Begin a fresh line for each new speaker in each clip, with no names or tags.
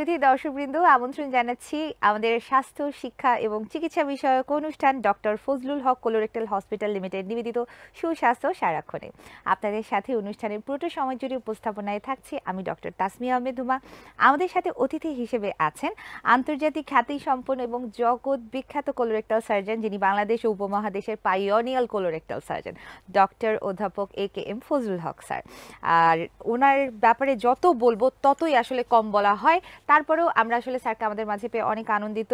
সুধী দর্শকবৃন্দ, আমন্ত্রণ জানাচ্ছি আমাদের স্বাস্থ্য শিক্ষা এবং চিকিৎসা বিষয়ক অনুষ্ঠান ডক্টর ফজলুল হক কোলোরেক্টাল হসপিটাল লিমিটেড নিবেদিত সুস্বাস্থ্য সারাক্ষণে। আপনাদের সাথে অনুষ্ঠানের পুরো সময় জুড়ে উপস্থাপনায় থাকছি আমি ডক্টর তাসমিয়া আহমেদ হুমা। আমাদের সাথে অতিথি হিসেবে আছেন আন্তর্জাতিক খ্যাতিসম্পন্ন এবং জগৎ বিখ্যাত কোলোরেক্টাল সার্জন, যিনি বাংলাদেশ ও উপমহাদেশের পাইওনিয়ার কোলোরেক্টাল সার্জন ডক্টর অধ্যাপক এ.কে.এম. ফজলুল হক স্যার। আর ওনার ব্যাপারে যত বলবো ততই আসলে কম বলা হয়। তারপরেও আমরা আসলে স্যারকে আমাদের মাঝে পেয়ে অনেক আনন্দিত।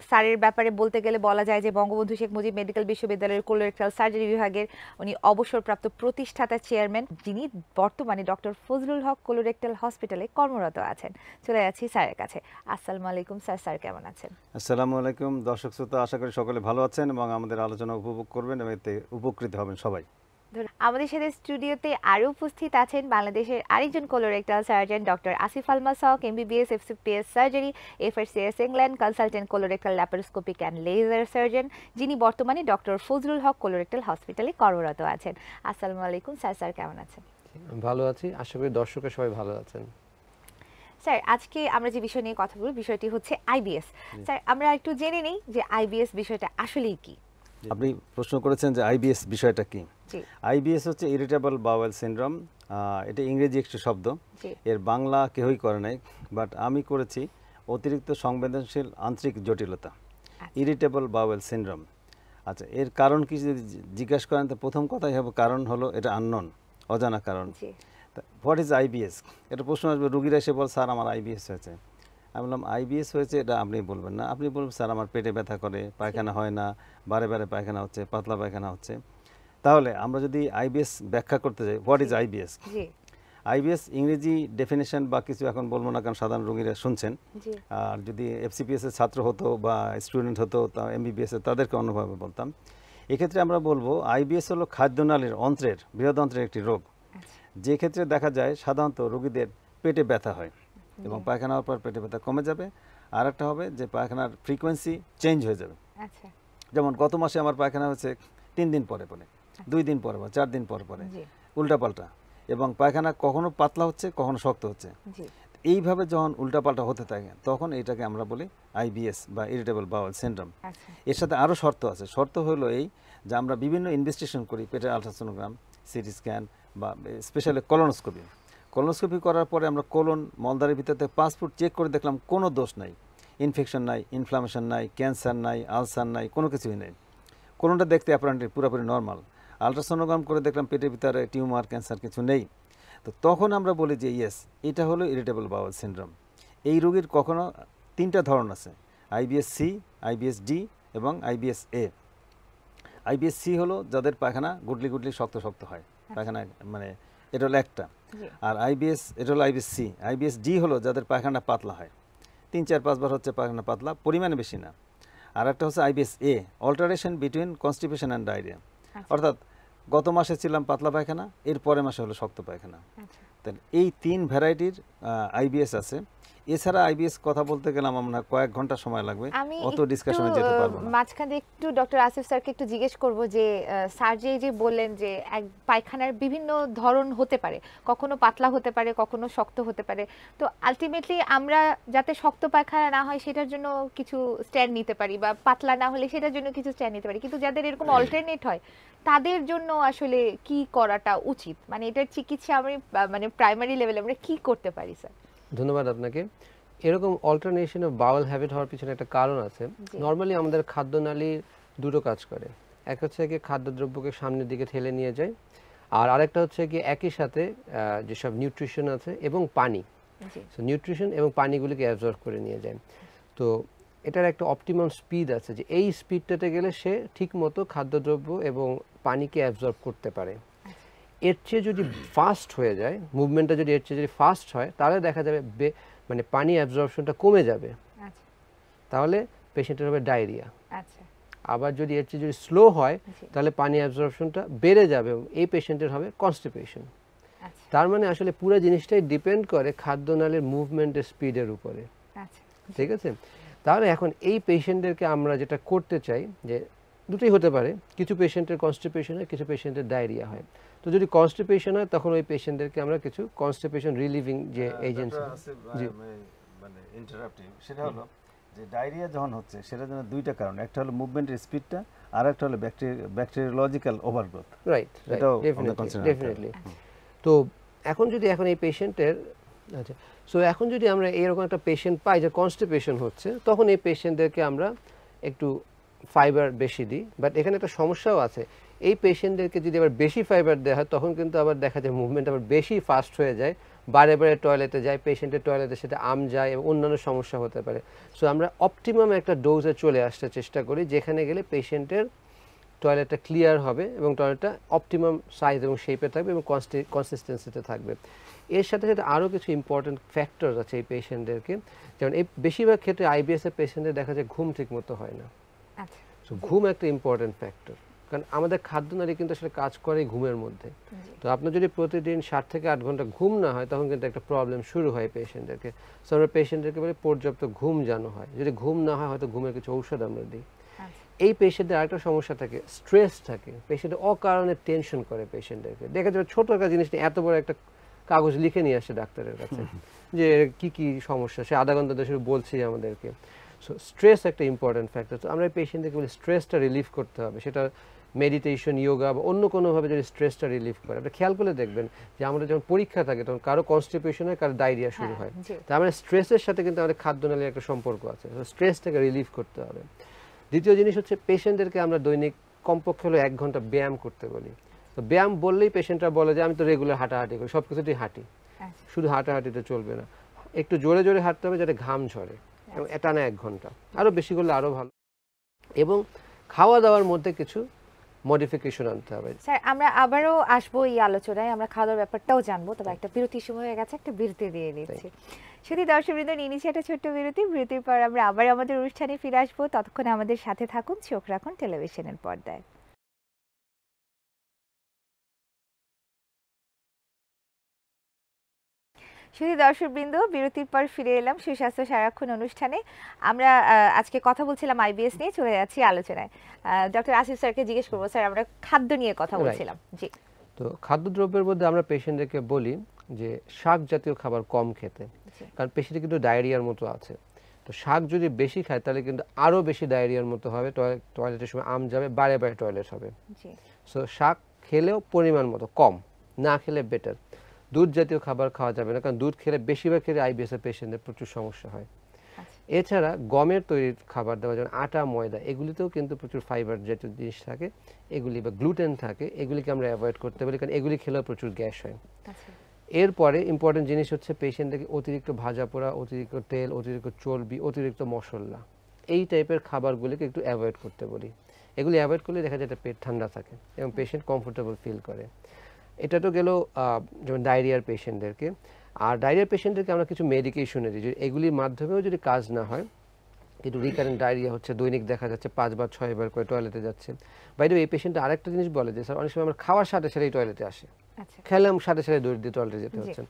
স্যারের ব্যাপারে বলতে গেলে বলা যায় যে বঙ্গবন্ধু শেখ মুজিব মেডিকেল বিশ্ববিদ্যালয়ের কোলোরেক্টাল সার্জারি বিভাগের উনি অবসরপ্রাপ্ত প্রতিষ্ঠাতা চেয়ারম্যান, যিনি বর্তমানে ডক্টর ফজলুল হক কোলোরেক্টাল হসপিটালে কর্মরত আছেন। চলে যাচ্ছি স্যারের কাছে। আসসালামু আলাইকুম স্যার, স্যার কেমন আছেন?
আসসালামু আলাইকুম দর্শক শ্রোতা, আশা করি সকলে ভালো আছেন এবং আমাদের আলোচনা উপভোগ করবেন এবং এতে উপকৃত হবেন সবাই।
আমাদের সাথে স্টুডিওতে আরও উপস্থিত আছেন বাংলাদেশের আরেকজন colorectal surgeon doctor Asif Almas Haque, MBBS FCPS surgery, FRCS England, consultant colorectal laparoscopic and laser surgeon, যিনি বর্তমানে ডক্টর ফজলুল হক কোলোরেক্টাল হসপিটালে কর্মরত আছেন। আসসালামু আলাইকুম স্যার, স্যার কেমন আছেন?
ভালো আছি, আশা করি দর্শকের সবাই ভালো আছেন।
স্যার, আজকে আমরা যে বিষয় নিয়ে কথা বলব বিষয়টি হচ্ছে আইবিএস। স্যার, আমরা একটু জেনে নিই যে আইবিএস বিষয়টা আসলেই কি।
আপনি প্রশ্ন করেছেন যে আইবিএস বিষয়টা কি। আইবিএস হচ্ছে ইরিটেবল বাওয়েল সিনড্রোম। এটা ইংরেজি একটি শব্দ, এর বাংলা কেউই করে নাই, বাট আমি করেছি অতিরিক্ত সংবেদনশীল আন্তরিক জটিলতা, ইরিটেবল বাওয়েল সিনড্রোম। আচ্ছা, এর কারণ কি যদি জিজ্ঞাসা করেন তো প্রথম কথাই হবে কারণ হলো এটা আননোন, অজানা কারণ। What is IBS? এটা প্রশ্ন আসবে, রুগীরা এসে বল স্যার আমার আইবিএস হয়েছে। আমি বললাম আইবিএস হয়েছে এটা আপনি বলবেন না, আপনি বলবেন স্যার আমার পেটে ব্যথা করে, পায়খানা হয় না, বারে বারে পায়খানা হচ্ছে, পাতলা পায়খানা হচ্ছে। তাহলে আমরা যদি আইবিএস ব্যাখ্যা করতে যাই, হোয়াট ইজ আইবিএস? আইবিএস ইংরেজি ডেফিনেশন বা কিছু এখন বলবো না, কারণ সাধারণ রোগীরা শুনছেন। আর যদি এফসিপিএস এর ছাত্র হতো বা স্টুডেন্ট হতো, এমবিবিএস এর, তাদেরকে অন্যভাবে বলতাম। এক্ষেত্রে আমরা বলবো আইবিএস হলো খাদ্যনালীর অন্ত্রের, বৃহদন্ত্রের একটি রোগ, যে ক্ষেত্রে দেখা যায় সাধারণত রোগীদের পেটে ব্যথা হয় এবং পায়খানা হওয়ার পর পেটে ব্যথা কমে যাবে। আর একটা হবে যে পায়খানার ফ্রিকোয়েন্সি চেঞ্জ হয়ে যাবে। যেমন গত মাসে আমার পায়খানা হয়েছে 3 দিন পরে পরে, 2 দিন পরে পরে, 4 দিন পরে পরে, উল্টাপাল্টা, এবং পায়খানা কখনো পাতলা হচ্ছে, কখনো শক্ত হচ্ছে। এইভাবে যখন উল্টাপাল্টা হতে থাকে তখন এটাকে আমরা বলি আইবিএস বা ইরিটেবল বাওয়েল সিনড্রোম। এর সাথে আরও শর্ত আছে। শর্ত হলো এই যে আমরা বিভিন্ন ইনভেস্টিগেশন করি, পেটের আলট্রাসোনোগ্রাম, সিটি স্ক্যান বা স্পেশালি কলোনোস্কোপি। কলোনোস্কোপি করার পরে আমরা কোলন, মলদ্বারের ভিতর থেকে 5 ফুট চেক করে দেখলাম কোনো দোষ নাই, ইনফেকশন নাই, ইনফ্লামেশন নাই, ক্যান্সার নাই, আলসার নাই, কোনো কিছুই নেই। কোলনটা দেখতে অ্যাপারেন্টলি পুরোপুরি নর্মাল। আলট্রাসোনোগ্রাম করে দেখলাম পেটের ভিতরে টিউমার, ক্যান্সার কিছু নেই। তো তখন আমরা বলি যে ইয়েস, এটা হলো ইরিটেবল বাওয়েল সিনড্রোম। এই রোগীর কখনো 3টা ধরন আছে, আইবিএস সি, আইবিএস ডি এবং আইবিএস এ। আইবিএস সি হলো যাদের পায়খানা গুটলি গুটলি শক্ত শক্ত হয়, পায়খানা মানে এটা হলো একটা। আর আইবিএস, এটা হলো আইবিএস সি। আইবিএস ডি হলো যাদের পায়খানা পাতলা হয়, 3-4-5 বার হচ্ছে পায়খানা পাতলা, পরিমাণে বেশি না। আর একটা হচ্ছে IBS A, alteration between constipation and diarrhoea. অর্থাৎ গত মাসে ছিলাম পাতলা পায়খানা, এর পরের মাসে হলো শক্ত পায়খানা। তাহলে এই 3 ভ্যারাইটির আইবিএস আছে। এছাড়া আইবিএস কথা বলতে গেলাম আমরা কয়েক ঘন্টা সময় লাগবে, অত ডিসকাশনে যেতে পারবো না।
মাঝখানে একটু ডক্টর আসিফ স্যারকে একটু জিজ্ঞেস করব যে স্যার যে বললেন যে এক পায়খানার বিভিন্ন ধরন হতে পারে, কখনো পাতলা হতে পারে, কখনো শক্ত হতে পারে। তো আলটিমেটলি আমরা যাতে শক্ত পায়খানা না হয় সেটার জন্য কিছু স্ট্যান্ড নিতে পারি, বা পাতলা না হলে সেটার জন্য কিছু স্ট্যান্ড নিতে পারি, কিন্তু যাদের এরকম অল্টারনেট হয় তাদের জন্য আসলে কি করাটা উচিত? মানে এটার চিকিৎসা আমরা মানে প্রাইমারি লেভেলে আমরা কি করতে পারি স্যার?
ধন্যবাদ আপনাকে। এরকম অল্টারনেশন অফ বাউল হ্যাবিট হওয়ার পিছনে একটা কারণ আছে। নর্মালি আমাদের খাদ্যনালীর দুটো কাজ করে, এক হচ্ছে কি খাদ্যদ্রব্যকে সামনের দিকে ঠেলে নিয়ে যায়, আর আরেকটা হচ্ছে কি একই সাথে যেসব নিউট্রিশন আছে এবং পানি, নিউট্রিশন এবং পানিগুলিকে অ্যাবজর্ব করে নিয়ে যায়। তো এটার একটা অপটিমাম স্পিড আছে, যে এই স্পিডটাতে গেলে সে ঠিক মতো খাদ্যদ্রব্য এবং পানিকে অ্যাবজর্ব করতে পারে। এর চেয়ে যদি ফাস্ট হয়ে যায়, মুভমেন্টটা যদি এর চেয়ে যদি ফাস্ট হয়, তাহলে দেখা যাবে মানে পানি অ্যাবজর্পশনটা কমে যাবে, তাহলে পেশেন্টের হবে ডায়রিয়া। আবার যদি এর চেয়ে যদি স্লো হয় তাহলে পানি অ্যাবজর্পশনটা বেড়ে যাবে এবং এই পেশেন্টের হবে কনস্টিপেশন। তার মানে আসলে পুরো জিনিসটাই ডিপেন্ড করে খাদ্যনালীর মুভমেন্টের স্পিডের উপরে। ঠিক আছে, তাহলে এখন এই পেশেন্টদেরকে আমরা যেটা করতে চাই, যে দুটোই হতে পারে, কিছু পেশেন্টের কনস্টিপেশন হয়, কিছু পেশেন্টের ডায়রিয়া হয়। তো যদি কনস্টিপেশন হয় তখন ওই পেশেন্টদেরকে আমরা কিছু কনস্টিপেশন রিলিভিং যে এজেন্সি, জি
মানে ইন্টারাপ্টিভ, সেটা হলো যে ডায়রিয়া যখন হচ্ছে সেটার জন্য দুইটা কারণ, একটা হলো মুভমেন্টের স্পিডটা, আর একটা হলো ব্যাকটেরিওলজিক্যাল ওভারগ্রোথ।
Right, definitely. তো এখন এই পেশেন্টের, আচ্ছা, সো এখন যদি আমরা এরকম একটা পেশেন্ট পাই যে কনস্টিপেশন হচ্ছে, তখন এই পেশেন্টদেরকে আমরা একটু ফাইবার বেশি দিই। বাট এখানে একটা সমস্যাও আছে, এই পেশেন্টদেরকে যদি আবার বেশি ফাইবার দেওয়া হয় তখন কিন্তু আবার দেখা যায় মুভমেন্ট আবার বেশি ফাস্ট হয়ে যায়, বারে বারে টয়লেটে যায়, পেশেন্টের টয়লেটের সাথে যায় এবং অন্যান্য সমস্যা হতে পারে। সো আমরা অপটিমাম একটা ডোজে চলে আসতে চেষ্টা করি, যেখানে গেলে পেশেন্টের টয়লেটটা ক্লিয়ার হবে এবং টয়লেটটা অপটিমাম সাইজ এবং শেপে থাকবে এবং কনসিস্টেন্সিতে থাকবে। এর সাথে সাথে আরও কিছু ইম্পর্টেন্ট ফ্যাক্টরস আছে এই পেশেন্টদেরকে, যেমন এই বেশিরভাগ ক্ষেত্রে আইবিএস এর পেশেন্টদের দেখা যায় ঘুম ঠিক মতো হয় না। সো ঘুম একটা ইম্পর্টেন্ট ফ্যাক্টর, কারণ আমাদের খাদ্যনালী কিন্তু আসলে কাজ করে ঘুমের মধ্যে। তো আপনার যদি প্রতিদিন 7 থেকে 8 ঘন্টা ঘুম না হয় তখন কিন্তু একটা প্রবলেম শুরু হয় পেশেন্টদেরকে। সো আমরা পেশেন্টদেরকে বলি পর্যাপ্ত ঘুম যেন হয়, যদি ঘুম না হয় হয়তো ঘুমের কিছু ঔষধ আমরা দিই। এই পেশেন্টদের আরেকটা সমস্যা থাকে, স্ট্রেস থাকে, পেশেন্ট অকারণে টেনশন করে পেশেন্টদেরকে। দেখা যাবে ছোট একটা জিনিস নিয়ে এত বড় একটা কাগজ লিখে নিয়ে আসে ডাক্তারের কাছে যে কি কি সমস্যা, সে আধা ঘন্টা ধরে বলছি আমাদেরকে। সো স্ট্রেস একটা ইম্পর্টেন্ট ফ্যাক্টর। তো আমরা পেশেন্টদেরকে বলি স্ট্রেসটা রিলিফ করতে হবে, সেটা মেডিটেশন, ইয়োগা বা অন্য কোনোভাবে যদি স্ট্রেসটা রিলিফ করে। আপনি খেয়াল করে দেখবেন যে আমাদের যখন পরীক্ষা থাকে তখন কারো কনস্টিপেশন হয়, কারো ডায়রিয়া শুরু হয়। তার মানে স্ট্রেসের সাথে কিন্তু আমাদের খাদ্যনালীর একটা সম্পর্ক আছে, স্ট্রেসটাকে রিলিফ করতে হবে। দ্বিতীয় জিনিস হচ্ছে পেশেন্টদেরকে আমরা দৈনিক কমপক্ষে হলো 1 ঘন্টা ব্যায়াম করতে বলি। তো ব্যায়াম বললেই পেশেন্টরা বলে যে আমি তো রেগুলার হাঁটাহাঁটি করি, সব কিছুতেই হাঁটি। শুধু হাঁটাহাঁটিতে চলবে না, একটু জোরে জোরে হাঁটতে হবে যাতে ঘাম ঝরে, এবং এটা না 1 ঘন্টা, আরও বেশি করলে আরও ভালো। এবং খাওয়া দাওয়ার মধ্যে কিছু মডিফিকেশন আনতে হবে।
স্যার আমরা আবারও আসবো এই আলোচনায়, আমরা খাওয়া দাওয়ার ব্যাপারটাও জানবো, তবে একটা বিরতির সময় হয়ে গেছে, একটা বিরতি দিয়ে নিচ্ছি। শুধু দর্শকবৃন্দ নিয়ে নিচ্ছি একটা ছোট্ট বিরতি। বিরতির পর আমরা আবার আমাদের অনুষ্ঠানে ফিরে আসবো, ততক্ষণে আমাদের সাথে থাকুন, চোখ রাখুন টেলিভিশনের পর্দায়। শুধু দর্শকবৃন্দ, বিরতির পর ফিরে এলাম সুস্বাস্থ্য সারাক্ষণ অনুষ্ঠানে। আমরা আজকে কথা বলছিলাম আইবিএস নিয়ে, চলে যাচ্ছি আলোচনায়। ডক্টর আসিফ স্যারকে জিজ্ঞেস করবো, স্যার আমরা খাদ্য নিয়ে কথা বলছিলাম। জি,
তো খাদ্যদ্রব্যের মধ্যে আমরা পেশেন্টদেরকে বলি যে শাক জাতীয় খাবার কম খেতে, কারণ পেশেন্টে কিন্তু ডায়রিয়ার মতো আছে। তো শাক যদি বেশি খায় তাহলে কিন্তু আরও বেশি ডায়রিয়ার মতো হবে, টয়লেটের সময় যাবে, বারে বারে টয়লেট হবে। সো শাক খেলেও পরিমাণ মতো, কম না খেলে বেটার। দুধ জাতীয় খাবার খাওয়া যাবে না, কারণ দুধ খেলে বেশিরভাগ ক্ষেত্রে আইবিএস এর পেশেন্টদের প্রচুর সমস্যা হয়। এছাড়া গমের তৈরি খাবার দাবার যেমন আটা, ময়দা, এগুলিতেও কিন্তু প্রচুর ফাইবার জাতীয় জিনিস থাকে, এগুলি বা গ্লুটেন থাকে, এগুলিকে আমরা অ্যাভয়েড করতে পারি, কারণ এগুলি খেলেও প্রচুর গ্যাস হয়। এরপরে ইম্পর্টেন্ট জিনিস হচ্ছে পেশেন্টদেরকে অতিরিক্ত ভাজা পোড়া, অতিরিক্ত তেল, অতিরিক্ত চর্বি, অতিরিক্ত মশলা, এই টাইপের খাবারগুলিকে একটু অ্যাভয়েড করতে বলি। এগুলি অ্যাভয়েড করলে দেখা যায় পেট ঠান্ডা থাকে এবং পেশেন্ট কমফোর্টেবল ফিল করে। এটা তো গেল যেমন ডায়রিয়ার পেশেন্টদেরকে। আর ডায়রিয়ার পেশেন্টদেরকে আমরা কিছু মেডিকেশনে দিই, যদি এগুলির মাধ্যমেও যদি কাজ না হয়, কিন্তু রিকারেন্ট ডায়রিয়া হচ্ছে, দৈনিক দেখা যাচ্ছে 5 বার 6 বার করে টয়লেটে যাচ্ছে। বাইরে এই পেশেন্ট আরেকটা জিনিস বলে যে স্যার অনেক সময় আমরা খাওয়ার সাথে সাথেই টয়লেটে আসে, খেলাম সাথে সাথে দৌড় দিয়ে টয়লেটে যেতে হচ্ছে।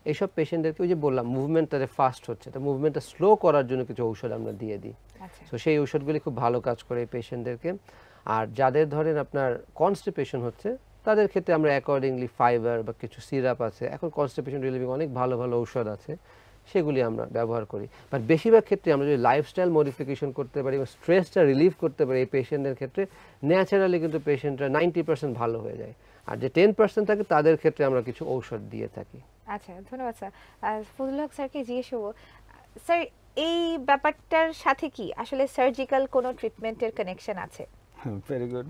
এইসব পেশেন্টদেরকে ওই যে বললাম মুভমেন্টটা ফাস্ট হচ্ছে, তো মুভমেন্টটা স্লো করার জন্য কিছু ঔষধ আমরা দিয়ে দিই। তো সেই ঔষধগুলি খুব ভালো কাজ করে এই পেশেন্টদেরকে। আর যাদের ধরেন আপনার কনস্টিপেশন হচ্ছে তাদের ক্ষেত্রে আমরা অ্যাকর্ডিংলি ফাইবার বা কিছু সিরাপ আছে, এখন কনস্টিপেশন রিলিভিং অনেক ভালো ভালো ঔষধ আছে, সেগুলি আমরা ব্যবহার করি। বাট বেশিরভাগ ক্ষেত্রে আমরা যদি লাইফস্টাইল মডিফিকেশন করতে পারি এবং স্ট্রেসটা রিলিভ করতে পারি এই পেশেন্টদের ক্ষেত্রে, ন্যাচারালি কিন্তু পেশেন্টরা 90% ভালো হয়ে যায়। আর যে 10% থাকে তাদের ক্ষেত্রে আমরা কিছু ঔষধ দিয়ে থাকি।
আচ্ছা, ধন্যবাদ স্যার। ফজলুল হক স্যারকে জিজ্ঞেস করব, স্যার এই ব্যাপারটার সাথে কি আসলে সার্জিক্যাল কোনো ট্রিটমেন্টের কানেকশন আছে?
Very good.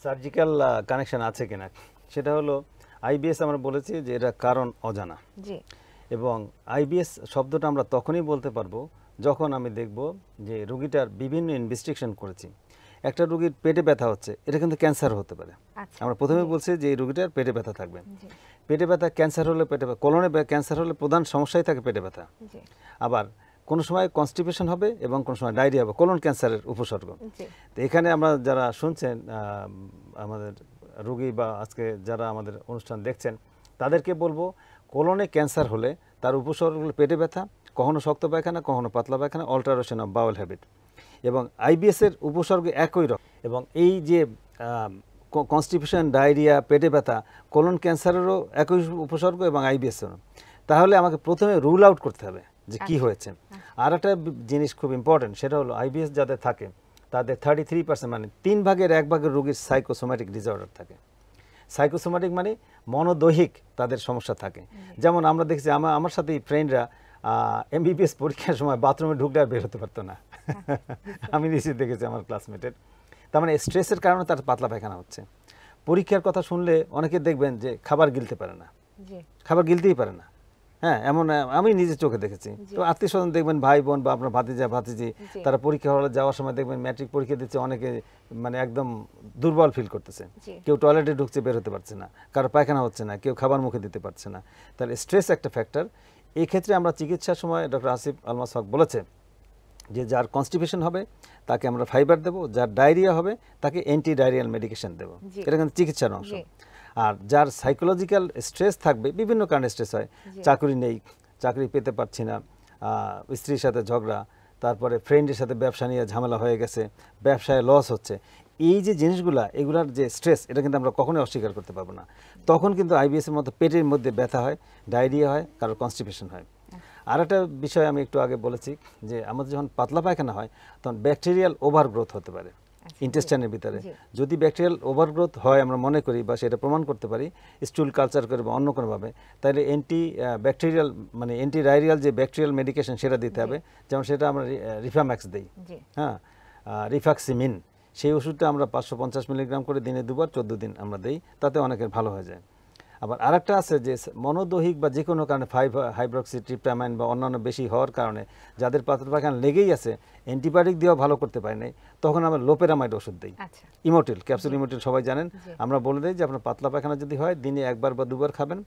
সার্জিক্যাল কানেকশন আছে কিনা, সেটা হলো আইবিএস আমরা বলেছি যে এটা কারণ অজানা।
জি।
এবং আইবিএস শব্দটা আমরা তখনই বলতে পারবো যখন আমি দেখব যে রোগীটার বিভিন্ন ইনভেস্টিগেশন করেছি। একটা রোগীর পেটে ব্যথা হচ্ছে, এটা কিন্তু ক্যান্সার হতে পারে। আমরা প্রথমে বলছি যে এই রোগীটার পেটে ব্যথা থাকবে। পেটে ব্যথা ক্যান্সার হলে, পেটে কোলনে ক্যান্সার হলে প্রধান সমস্যাই থাকে পেটে ব্যথা। আবার কোনো সময় কনস্টিপেশন হবে এবং কোনো সময় ডায়রিয়া হবে, কোলন ক্যান্সারের উপসর্গ। তো এখানে আমরা যারা শুনছেন আমাদের রোগী বা আজকে যারা আমাদের অনুষ্ঠান দেখছেন তাদেরকে বলবো, কোলনে ক্যান্সার হলে তার উপসর্গগুলো পেটে ব্যথা, কখনো শক্ত পায়খানা, কখনো পাতলা পায়খানা, অল্টারেশন অফ বাউল হ্যাবিট। এবং আইবিএসের উপসর্গ একই রকম। এবং এই যে কনস্টিপেশন, ডায়রিয়া, পেটে ব্যথা, কোলন ক্যান্সারেরও একই উপসর্গ এবং আইবিএসেরও। তাহলে আমাকে প্রথমে রুল আউট করতে হবে যে কি হয়েছে। আর একটা জিনিস খুব ইম্পর্টেন্ট, সেটা হলো আইবিএস যাদের থাকে তাদের 33% মানে 3 ভাগের 1 ভাগের রোগীর সাইকোসোম্যাটিক ডিসঅর্ডার থাকে। সাইকোসোম্যাটিক মানে মনোদৈহিক তাদের সমস্যা থাকে। যেমন আমরা দেখছি আমার সাথে ফ্রেন্ডরা এমবিবিএস পরীক্ষার সময় বাথরুমে ঢুকলে আর বের হতে পারতো না। আমি নিজে দেখেছি আমার ক্লাসমেটের। তার মানে স্ট্রেসের কারণে তার পাতলা পায়খানা হচ্ছে। পরীক্ষার কথা শুনলে অনেকে দেখবেন যে খাবার গিলতে পারে না, খাবার গিলতেই পারে না। হ্যাঁ, এমন আমি নিজে চোখে দেখেছি। তো আত্মীয় স্বজন দেখবেন, ভাই বোন বা আপনার ভাতিজা ভাতিজি, তারা পরীক্ষা হলে যাওয়ার সময় দেখবেন ম্যাট্রিক পরীক্ষা দিচ্ছে, অনেকে মানে একদম দুর্বল ফিল করতেছে। কেউ টয়লেটে ঢুকছে, বের হতে পারছে না, কারো পায়খানা হচ্ছে না, কেউ খাবার মুখে দিতে পারছে না। তাহলে স্ট্রেস একটা ফ্যাক্টর। এই ক্ষেত্রে আমরা চিকিৎসার সময় ডক্টর আসিফ আলমাস হক বলেছে যে যার কনস্টিপেশন হবে তাকে আমরা ফাইবার দেবো, যার ডায়রিয়া হবে তাকে অ্যান্টি ডায়রিয়াল মেডিকেশন দেবো। এটা কিন্তু চিকিৎসার অংশ। আর যার সাইকোলজিক্যাল স্ট্রেস থাকবে, বিভিন্ন কারণে স্ট্রেস হয়, চাকরি নেই, চাকরি পেতে পারছি না, স্ত্রীর সাথে ঝগড়া, তারপরে ফ্রেন্ডের সাথে ব্যবসা নিয়ে ঝামেলা হয়ে গেছে, ব্যবসায় লস হচ্ছে, এই যে জিনিসগুলা, এগুলার যে স্ট্রেস, এটা কিন্তু আমরা কখনোই অস্বীকার করতে পারবো না। তখন কিন্তু আইবিএসের মতো পেটের মধ্যে ব্যথা হয়, ডায়রিয়া হয়, কারোর কনস্টিপেশন হয়। আর একটা বিষয় আমি একটু আগে বলেছি যে আমাদের যখন পাতলা পায়খানা হয় তখন ব্যাকটেরিয়াল ওভারগ্রোথ হতে পারে ইন্টেস্টাইনের ভিতরে। যদি ব্যাকটেরিয়াল ওভারগ্রোথ হয় আমরা মনে করি বা সেটা প্রমাণ করতে পারি স্টুল কালচার করে বা অন্য কোনোভাবে, তাহলে ব্যাকটেরিয়াল মানে অ্যান্টিডায়রিয়াল যে ব্যাকটেরিয়াল মেডিকেশন সেটা দিতে হবে। যেমন সেটা আমরা রিফাম্যাক্স দিই, হ্যাঁ, রিফাক্সিমিন, সেই ওষুধটা আমরা 550 মিলিগ্রাম করে দিনে 2 বার 14 দিন আমরা দিই, তাতে অনেকের ভালো হয়ে যায়। আবার আরেকটা আছে যে মনোদৈহিক বা যে কোনো কারণে হাইড্রক্সিট্রিপ্টামাইন বা অন্যান্য বেশি হওয়ার কারণে যাদের পাতলা পায়খানা লেগেই আছে, অ্যান্টিবায়োটিক দিয়েও ভালো করতে পারি নাই, তখন আমরা লোপেরামাইড ওষুধ দিই, ইমোটিল, ক্যাপসুল ইমোটিল সবাই জানেন। আমরা বলে দিই যে আপনার পাতলা পায়খানা যদি হয় দিনে 1 বার বা 2 বার খাবেন,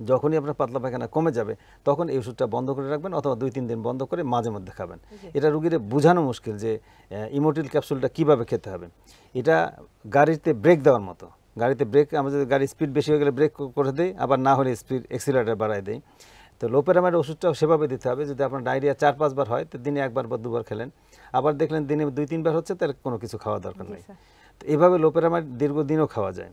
যখনই আপনার পাতলা পায়খানা কমে যাবে তখন এই ওষুধটা বন্ধ করে রাখবেন, অথবা 2-3 দিন বন্ধ করে মাঝে মধ্যে খাবেন। এটা রুগীরে বোঝানো মুশকিল যে ইমোটিল ক্যাপসুলটা কিভাবে খেতে হবে। এটা গাড়িতে ব্রেক দেওয়ার মতো। গাড়িতে ব্রেক, আমাদের গাড়ির স্পিড বেশি হয়ে গেলে ব্রেক করে দেই, আবার না হলে স্পিড এক্সিলারেটর বাড়ায় দেই। তো লোপেরামাইড ওষুধটাও সেভাবে দিতে হবে। যদি আপনার ডায়রিয়া 4-5 বার হয় তো দিনে 1 বার বা 2 বার খেলেন, আবার দেখলেন দিনে 2-3 বার হচ্ছে, তাহলে কোনো কিছু খাওয়া দরকার নেই। তো এভাবে লোপেরামাইড দীর্ঘদিনও খাওয়া যায়।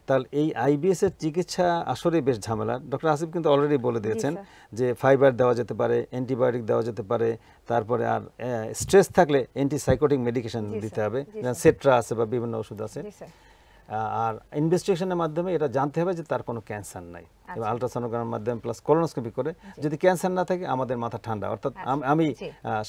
তাহলে এই আইবিএস এর চিকিৎসা আসলে বেশ ঝামেলা। ডক্টর আসিফ কিন্তু অলরেডি বলে দিয়েছেন যে ফাইবার দেওয়া যেতে পারে, অ্যান্টিবায়োটিক দেওয়া যেতে পারে, তারপরে আর স্ট্রেস থাকলে অ্যান্টিসাইকোটিক মেডিকেশন দিতে হবে, যেমন সেট্রা আছে বা বিভিন্ন ওষুধ আছে। আর ইনভেস্টিগেশনের মাধ্যমে এটা জানতে হবে যে তার কোনো ক্যান্সার নাই, এবং আলট্রাসোনোগ্রামের মাধ্যমে প্লাস কোলোনোস্কোপি করে যদি ক্যান্সার না থাকে আমাদের মাথা ঠান্ডা, অর্থাৎ আমি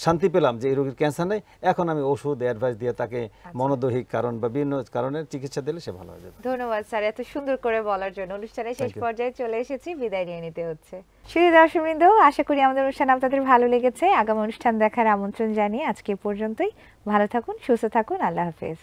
শান্তি পেলাম যে এই রোগীর ক্যান্সার নেই, এখন আমি ওষুধ অ্যাডভাইস দিয়ে তাকে মনোদৈহিক কারণ বা বিভিন্ন কারণের চিকিৎসা দিলে সে ভালো হয়ে যাবে।
ধন্যবাদ স্যার এত সুন্দর করে বলার জন্য। অনুষ্ঠানের শেষ পর্যায়ে চলে এসেছি, বিদায় নিয়ে নিতে হচ্ছে। সুধী দর্শকবৃন্দ, আশা করি আমাদের অনুষ্ঠান আপনাদের ভালো লেগেছে। আগামী অনুষ্ঠান দেখার আমন্ত্রণ জানিয়ে আজকে পর্যন্তই। ভালো থাকুন, সুস্থ থাকুন, আল্লাহ হাফেজ।